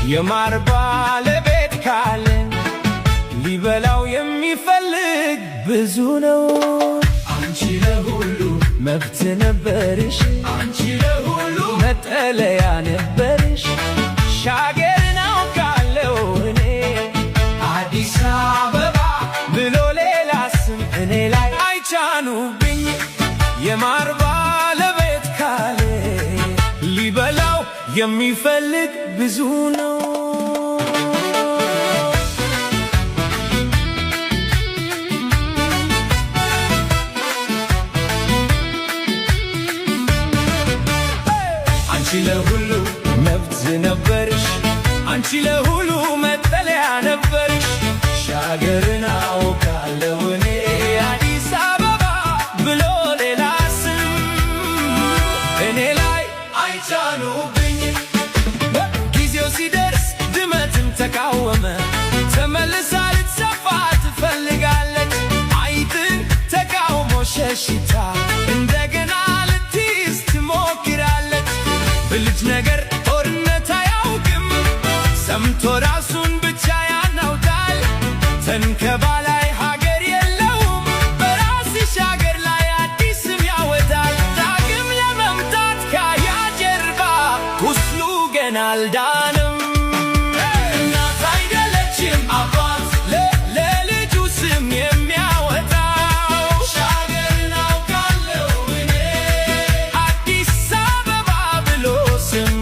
የማር ባለቤት ካለ ሊበላው የሚፈልግ ብዙ ነው። አንቺ ለሁሉ መብት ነበርሽ፣ አንቺ ለሁሉ መጠለያ ነበርሽ። ሻገርን አውቃለሁ እኔ አዲስ አበባ ብሎ ሌላ ስም እኔ ላይ አይጫኑብኝ። የማር ባለቤት ካለ ሊበላው የሚፈልግ ብዙ ነው። አንቺ ለሁሉ መብት ነበርሽ፣ አንቺ ለሁሉ መጠለያ ነበርሽ። ሻገርን አውቃለሁ እኔ አዲስ አበባ ብሎ ሌላ ስም እኔ ላይ አይጫኑብኝ። ጊዜው ሲደርስ ድመትም ተቃወመ፣ ተመልሳ ልትሰፋ ትፈልጋለች። አይጥን ተቃውሞ ሸሽታ እንደገና ልትይዝ ትሞክራለች። ብልጭ ነገር ጦርነት አያውቅም፣ ሰምቶ ራሱን ብቻ ያናውጣል። ተንከባላይ ሀገር የለውም፣ በራስሽ ሀገር ላይ አዲስ ስም ያወጣል። ዳግም ለመምታት ካያ ጀርባ ቁስሉ ገና አልዳንም። እናት አይደለችም አባት ለልጁ ስም የሚያወጣው። ሻገርን አውቃለሁ እኔ አዲስ አበባ ብሎ ስም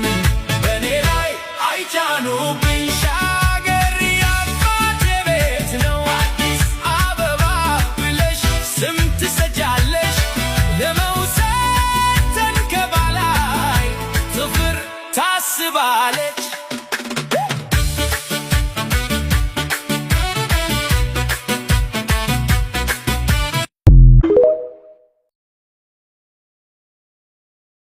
በእኔ ላይ አይጫኑብኝ። ሻገር የአባቴ ቤት ነው፣ አዲስ አበባ ብለሽ ስም ትሰጫለሽ። ለመውሰድ ተንከባላይ ጥፍር ታስባለች።